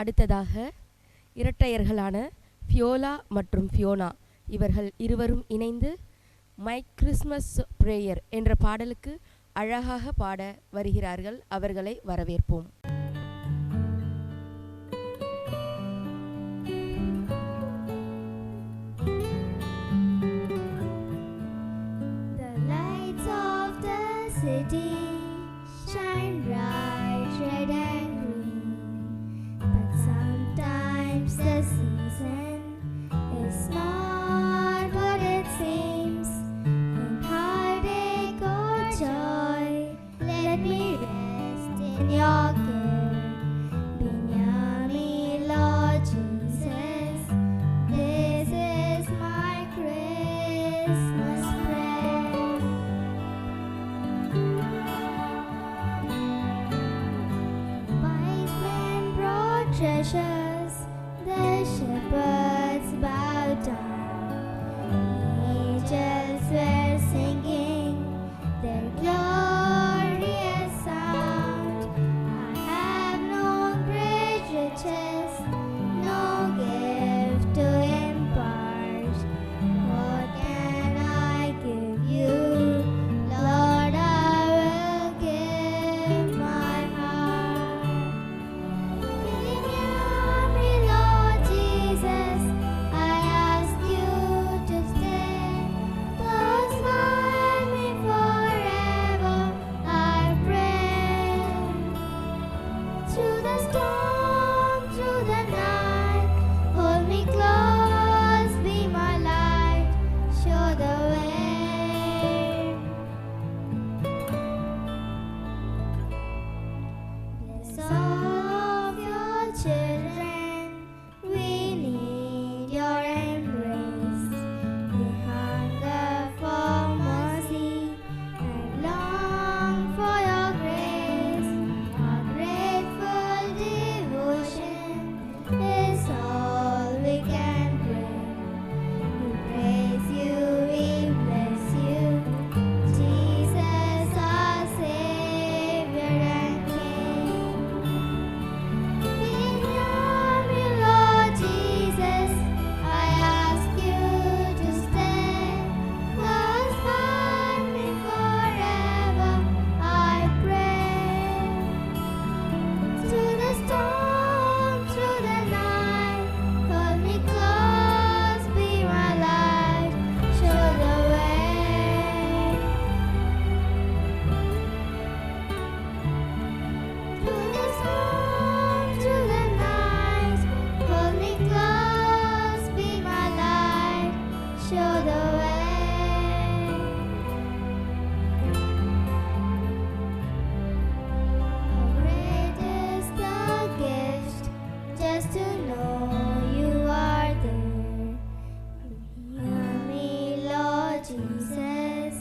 அடுத்ததாக இரட்டையர்களான ஃபியோலா மற்றும் ஃபியோனா இவர்கள் இருவரும் இணைந்து மை கிறிஸ்மஸ் பிரேயர் என்ற பாடலுக்கு அழகாக பாட வருகிறார்கள். அவர்களை வரவேற்போம். City shine bright, red and green, but sometimes the season is not what it seems. In heartache or joy, let me rest in your care. Be near me, Lord Jesus, this is my Christmas prayer. Wise men brought treasures, the shepherds bowed down. Angels were singing their glorious sound. I have no great riches, no gift to impart. What can I give you, Lord? I will give my heart. Be near me, Lord Jesus. I ask you to stay close by me forever. I pray. Through the storm, through the night, hold me close, be my light, show the way. Bless all of your children, we need your embrace. We hunger for mercy and long for your grace. Our grateful devotion is all we can bring. We praise you, we bless you, Jesus our Savior and King. Be near me, Lord Jesus. I ask you to stay close by me forever. I pray. Through the storm, through the night, hold me close, be my light, show the way. Through the storm, through the night, hold me close, be my light, show the way. How great is the gift just to know you are there. Hear me, Lord Jesus.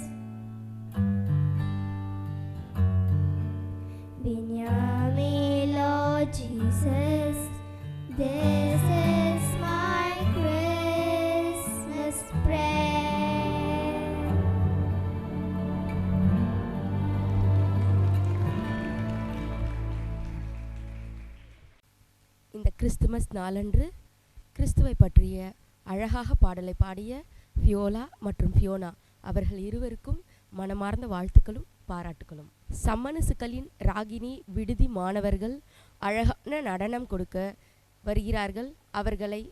Be near me, Lord Jesus. This is my Christmas prayer. இந்த Christmas நாளன்று கிறிஸ்துவை பற்றிய அழகாக பாடலை பாடிய ஃபியோலா மற்றும் Fiona அவர்கள் இருவருக்கும் மனமார்ந்த வாழ்த்துக்களும் பாராட்டுகளும். சம்மனசுக்களின் ராகினி விடுதி மாணவர்கள் அழகான நடனம் கொடுக்க வருகிறார்கள். அவர்களை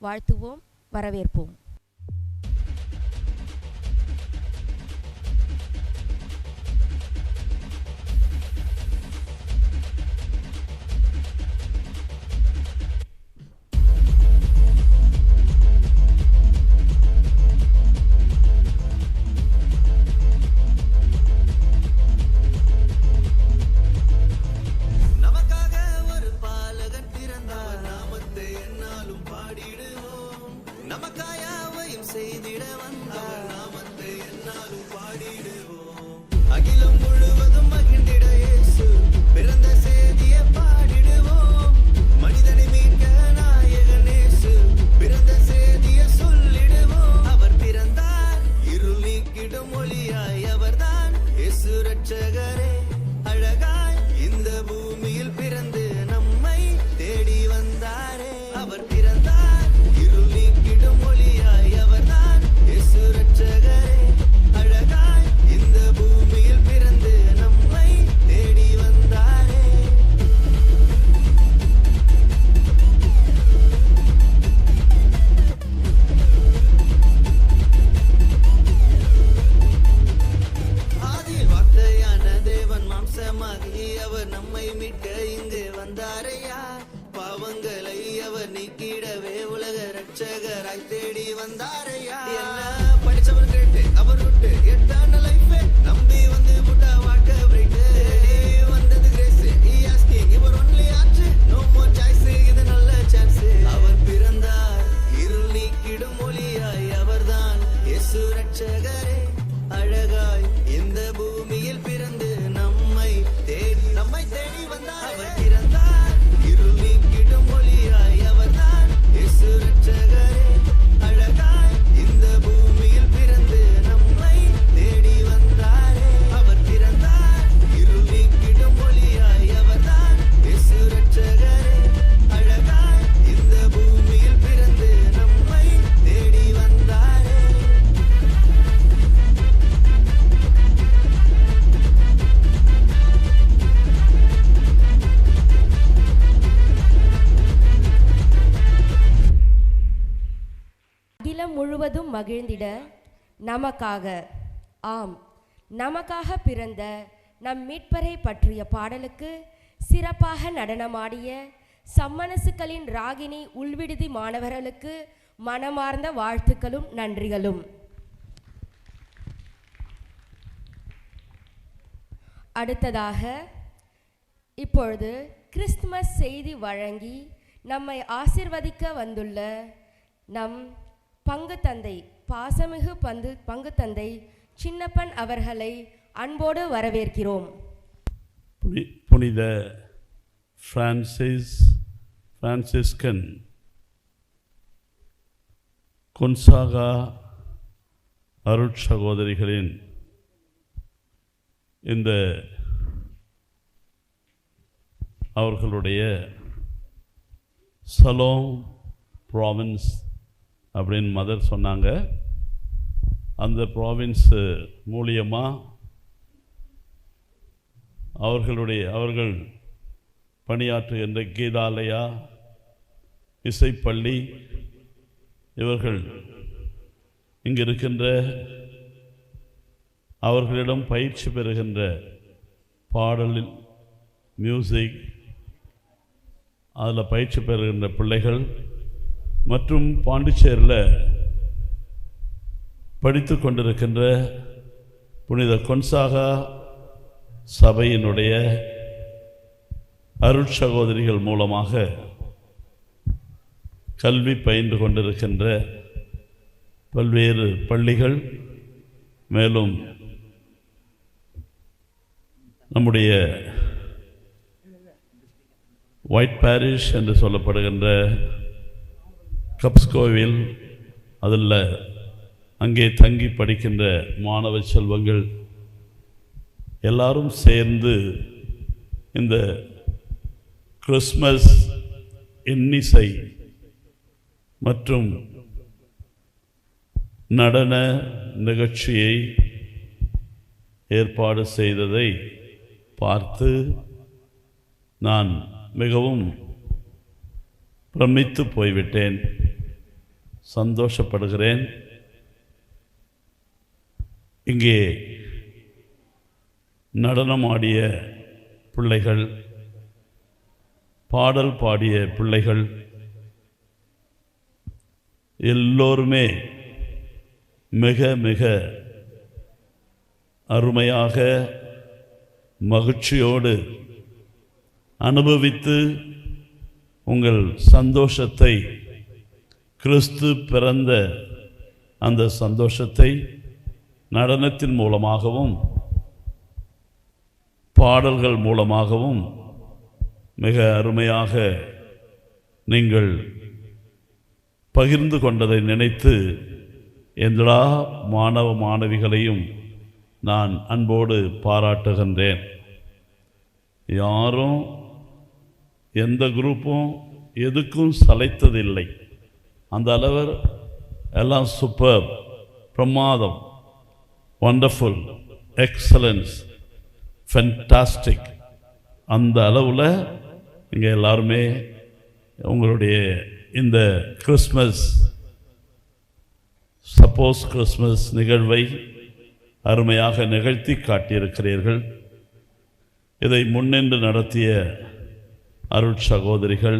வாழ்த்துவோம், வரவேற்போம். நமக்காக ஒரு பாலகன் பிறந்தார், நாமத்தை என்னாலும் பாடிடுவோம். நமக்காக வந்தாரையா, பாவங்களை அவர் நீக்கிடவே உலக ரட்சகராய் தேடி வந்தாரையா. என்ன படிச்சவர் கேட்டு அவர் விட்டு எட்டான லைஃப் நம்பி வந்து முட்டா வாழ்க்கை பிரைட் வந்தது கிரேஸ். இவர் ஒன்லி ஆச்சு, நோ மோர் சாய்ஸ், இது நல்ல சான்ஸ். அவர் பிறந்தார் இருள் நீக்கிடும் ஒளியாய், அவர்தான் இயேசு ரட்சகரே. அழகாய் இந்த பூமியில் பிறந்து நம்மை தேடி வந்தார். அவர் பிறந்தார் இருள் நீக்கிடும் ஒளியாய், அவர்தான் இயேசு ரட்சகரே. அழகாய் இந்த பூமியில் பிறந்து நம்மை தேடி வந்தாரே. அவர் பிறந்தார் இருள் நீக்கிடும் ஒளியாய், அவர்தான் இயேசு ரட்சகரே. அழகாய் இந்த பூமியில் பிறந்து நம்மை தேடி வந்தாரே. அகிலம் முழுவதும் மகிழ்ந்திட நமக்காக, ஆம் நமக்காக பிறந்த நம் மீட்பரை பற்றிய பாடலுக்கு சிறப்பாக நடனமாடிய சம்மனசுக்களின் ராகினி உள்விடுதி மாணவர்களுக்கு மனமார்ந்த வாழ்த்துக்களும் நன்றிகளும். அடுத்ததாக இப்பொழுது கிறிஸ்துமஸ் செய்தி வழங்கி நம்மை ஆசிர்வதிக்க வந்துள்ள நம் பங்கு தந்தை, பாசமிகு பங்கு தந்தை சின்னப்பன் அவர்களை அன்போடு வரவேற்கிறோம். புனித பிரான்சிஸ்கன் கொன்சாகா அருட்சகோதரிகளின் இந்த அவர்களுடைய சலோம் ப்ராவின்ஸ் அப்படின்னு மதர் சொன்னாங்க. அந்த ப்ராவின்ஸு மூலியமாக அவர்கள் பணியாற்றுகின்ற கீதாலயா இசைப்பள்ளி இவர்கள் இங்கு இருக்கின்ற அவர்களிடம் பயிற்சி பெறுகின்ற பாடலில் மியூசிக் அதில் பயிற்சி பெறுகின்ற பிள்ளைகள் மற்றும் பாண்டிச்சேரியில் படித்து கொண்டிருக்கின்ற புனித கொன்சாகா சபையினுடைய அருட்சகோதரிகள் மூலமாக கல்வி பயின்று கொண்டிருக்கின்ற பல்வேறு பள்ளிகள், மேலும் நம்முடைய ஒயிட் பாரிஷ் என்று சொல்லப்படுகின்ற கப்ஸ்கோவில் அதில் அங்கே தங்கி படிக்கின்ற மாணவ செல்வங்கள் எல்லாரும் சேர்ந்து இந்த கிறிஸ்மஸ் இன்னிசை மற்றும் நடன நிகழ்ச்சியை ஏற்பாடு செய்ததை பார்த்து நான் மிகவும் பிரமித்து போய்விட்டேன், சந்தோஷப்படுகிறேன். இங்கே நடனமாடிய பிள்ளைகள், பாடல் பாடிய பிள்ளைகள் எல்லோருமே மிக மிக அருமையாக மகிழ்ச்சியோடு அனுபவித்து உங்கள் சந்தோஷத்தை, கிறிஸ்து பிறந்த அந்த சந்தோஷத்தை நடனத்தின் மூலமாகவும் பாடல்கள் மூலமாகவும் மிக அருமையாக நீங்கள் பகிர்ந்து கொண்டதை நினைத்து எல்லா மாணவ மாணவிகளையும் நான் அன்போடு பாராட்டுகின்றேன். யாரும் எந்த குரூப்பும் எதுக்கும் சளைத்ததில்லை. அந்த அளவர் எல்லாம் சூப்பர், பிரமாதம், வண்டர்ஃபுல், எக்ஸலன்ஸ், ஃபென்டாஸ்டிக். அந்த அளவில் இங்கே எல்லாருமே உங்களுடைய இந்த கிறிஸ்மஸ் நிகழ்வை அருமையாக நிகழ்த்தி காட்டியிருக்கிறீர்கள். இதை முன்னின்று நடத்திய அருட்சகோதரிகள்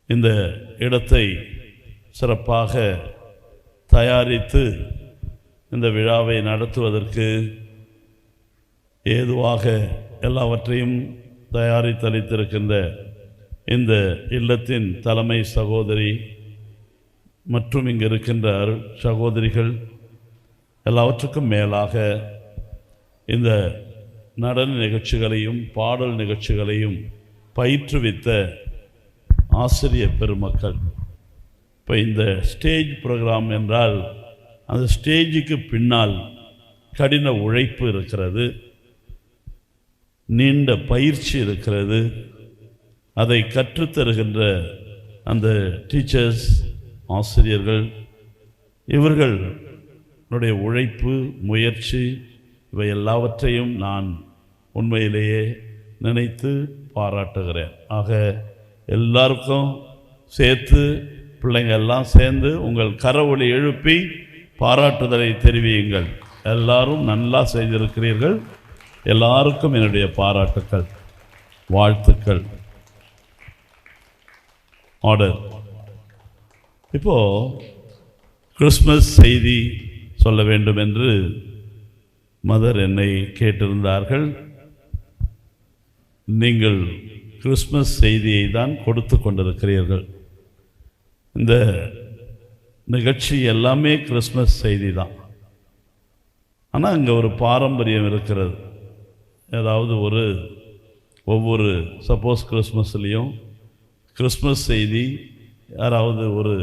இந்த இடத்தை சிறப்பாக தயாரித்து இந்த விழாவை நடத்துவதற்கு ஏதுவாக எல்லாவற்றையும் தயாரித்தளித்திருக்கின்ற இந்த இல்லத்தின் தலைமை சகோதரி மற்றும் இங்கு இருக்கின்ற சகோதரிகள், எல்லாவற்றுக்கும் மேலாக இந்த நடன நிகழ்ச்சிகளையும் பாடல் நிகழ்ச்சிகளையும் பயிற்றுவித்த ஆசிரியர் பெருமக்கள். இப்போ இந்த ஸ்டேஜ் ப்ரோக்ராம் என்றால் அந்த ஸ்டேஜுக்கு பின்னால் கடின உழைப்பு இருக்கிறது, நீண்ட பயிற்சி இருக்கிறது. அதை கற்றுத்தருகின்ற அந்த டீச்சர்ஸ், ஆசிரியர்கள், இவர்களுடைய உழைப்பு, முயற்சி, இவை எல்லாவற்றையும் நான் உண்மையிலேயே நினைத்து பாராட்டுகிறேன். ஆக எல்லாருக்கும் சேர்த்து பிள்ளைங்க எல்லாம் சேர்ந்து உங்கள் கரவொலி எழுப்பி பாராட்டுதலை தெரிவியுங்கள். எல்லாரும் நல்லா செய்திருக்கிறீர்கள். எல்லாருக்கும் என்னுடைய பாராட்டுக்கள், வாழ்த்துக்கள். ஆர்டர். இப்போது கிறிஸ்மஸ் செய்தி சொல்ல வேண்டும் என்று மதர் என்னை கேட்டிருந்தார்கள். நீங்கள் கிறிஸ்மஸ் செய்தியை தான் கொடுத்து கொண்டிருக்கிறீர்கள். இந்த நிகழ்ச்சி எல்லாமே கிறிஸ்மஸ் செய்தி தான். ஆனால் இங்கே ஒரு பாரம்பரியம் இருக்கிறது. ஏதாவது ஒவ்வொரு சப்போஸ் கிறிஸ்மஸ்லேயும் கிறிஸ்மஸ் செய்தி யாராவது ஒரு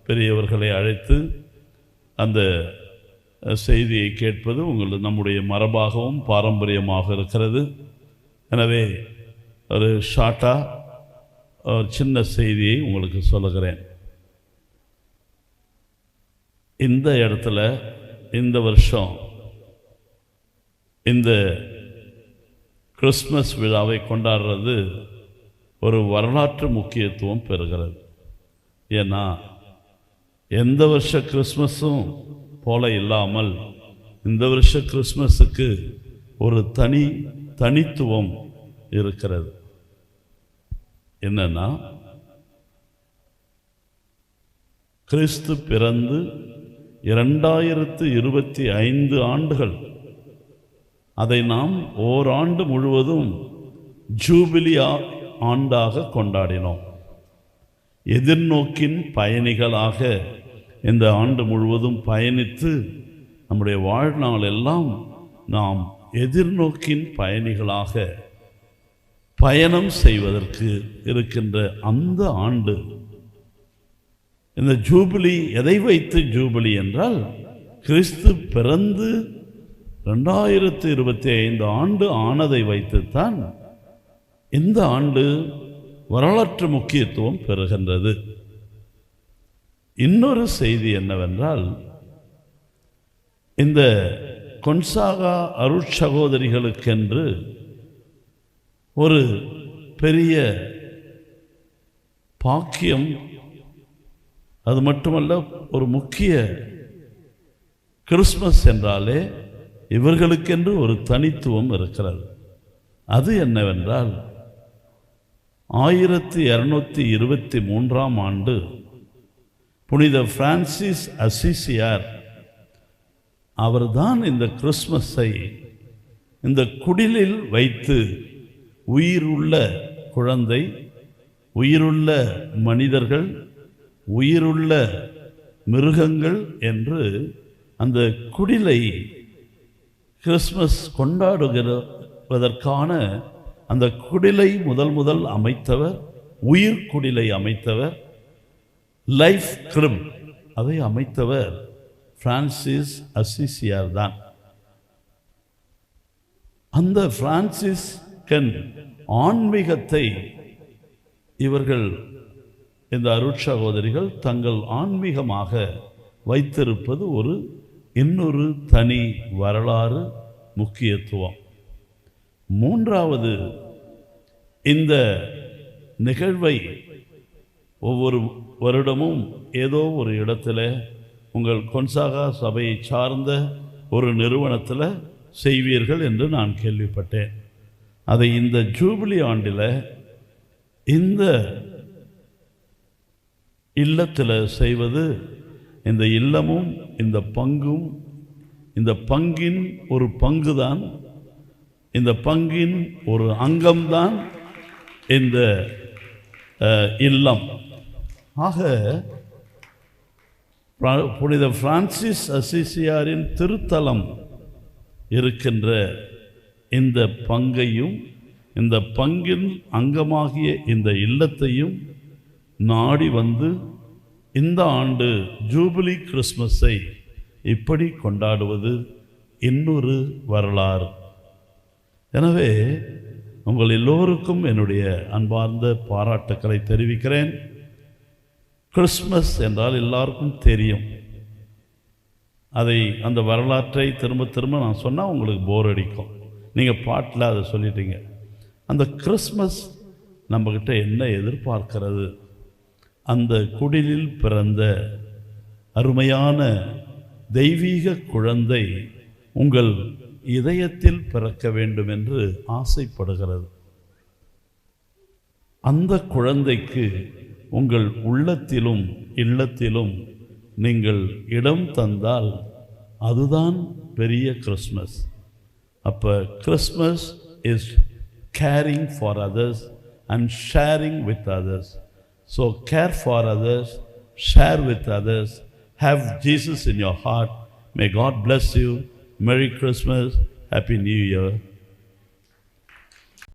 பெரியவர்களை அழைத்து அந்த செய்தியை கேட்பது நம்முடைய மரபாகவும் பாரம்பரியமாக இருக்கிறது. எனவே ஒரு ஷார்ட்டாக ஒரு சின்ன செய்தியை உங்களுக்கு சொல்லுகிறேன். இந்த இடத்துல இந்த வருஷம் இந்த கிறிஸ்மஸ் விழாவை கொண்டாடுறது ஒரு வரலாற்று முக்கியத்துவம் பெறுகிறது. ஏன்னா எந்த வருஷ கிறிஸ்மஸும் போல இல்லாமல் இந்த வருஷ கிறிஸ்மஸுக்கு ஒரு தனித்துவம் இருக்கிறது. என்னன்னா, கிறிஸ்து பிறந்து 2025 ஆண்டுகள், அதை நாம் ஓராண்டு முழுவதும் ஜூபிலி ஆண்டாக கொண்டாடினோம். எதிர்நோக்கின் பயணிகளாக இந்த ஆண்டு முழுவதும் பயணித்து நம்முடைய வாழ்நாள் எல்லாம் நாம் எதிர்நோக்கின் பயணிகளாக பயணம் செய்வதற்கு இருக்கின்ற அந்த ஆண்டு. இந்த ஜூபிலி எதை வைத்து ஜூபிலி என்றால், கிறிஸ்து பிறந்து 2025 ஆண்டு ஆனதை வைத்துத்தான் இந்த ஆண்டு வரலாற்று முக்கியத்துவம் பெறுகின்றது. இன்னொரு செய்தி என்னவென்றால், இந்த கொன்சாகா அருட்சகோதரிகளுக்கென்று ஒரு பெரிய பாக்கியம், அது மட்டுமல்ல, ஒரு முக்கிய கிறிஸ்மஸ் என்றாலே இவர்களுக்கென்று ஒரு தனித்துவம் இருக்கிறது. அது என்னவென்றால், 1223 ஆண்டு புனித பிரான்சிஸ் அசிசியார் அவர்தான் இந்த கிறிஸ்மஸை இந்த குடிலில் வைத்து உயிருள்ள குழந்தை, உயிருள்ள மனிதர்கள், உயிருள்ள மிருகங்கள் என்று அந்த குடிலை கிறிஸ்மஸ் கொண்டாடுகிறதற்கான அந்த குடிலை முதல் அமைத்தவர், உயிர் குடிலை அமைத்தவர், லைஃப் கிரிப் அதை அமைத்தவர் பிரான்சிஸ் அசிசியார் தான். அந்த பிரான்சிஸ்கன் ஆன்மீகத்தை இவர்கள், இந்த அருட்சகோதரிகள் தங்கள் ஆன்மீகமாக வைத்திருப்பது இன்னொரு தனி வரலாறு முக்கியத்துவம். மூன்றாவது, இந்த நிகழ்வை ஒவ்வொரு வருடமும் ஏதோ ஒரு இடத்துல உங்கள் கொன்சாகா சபையை சார்ந்த ஒரு நிறுவனத்தில் செய்வீர்கள் என்று நான் கேள்விப்பட்டேன். அதை இந்த ஜூபிலி ஆண்டில் இந்த இல்லத்தில் செய்வது, இந்த இல்லமும் இந்த பங்கும், இந்த பங்கின் ஒரு பங்கு தான், இந்த பங்கின் ஒரு அங்கம்தான் இந்த இல்லம். ஆக புனித பிரான்சிஸ் அசிசியாரின் திருத்தலம் இருக்கின்ற இந்த பங்கையும் இந்த பங்கின் அங்கமாகிய இந்த இல்லத்தையும் நாடி வந்து இந்த ஆண்டு ஜூபிலி கிறிஸ்மஸை இப்படி கொண்டாடுவது இன்னொரு வரலாறு. எனவே உங்கள் எல்லோருக்கும் என்னுடைய அன்பார்ந்த பாராட்டுக்களை தெரிவிக்கிறேன். கிறிஸ்மஸ் என்றால் எல்லாருக்கும் தெரியும். அந்த வரலாற்றை திரும்ப திரும்ப நான் சொன்னால் உங்களுக்கு போர் அடிக்கும். நீங்கள் பாட்டில் அதை சொல்லிட்டீங்க. அந்த கிறிஸ்மஸ் நம்மக்கிட்ட என்ன எதிர்பார்க்கிறது? அந்த குடிலில் பிறந்த அருமையான தெய்வீக குழந்தை உங்கள் இதயத்தில் பிறக்க வேண்டும் என்று ஆசைப்படுகிறது. அந்த குழந்தைக்கு உங்கள் உள்ளத்திலும் இல்லத்திலும் நீங்கள் இடம் தந்தால் அதுதான் பெரிய கிறிஸ்மஸ். அப்போ Christmas is caring for others and sharing with others. So care for others, share with others, have Jesus in your heart. May God bless you. Merry Christmas, Happy New Year.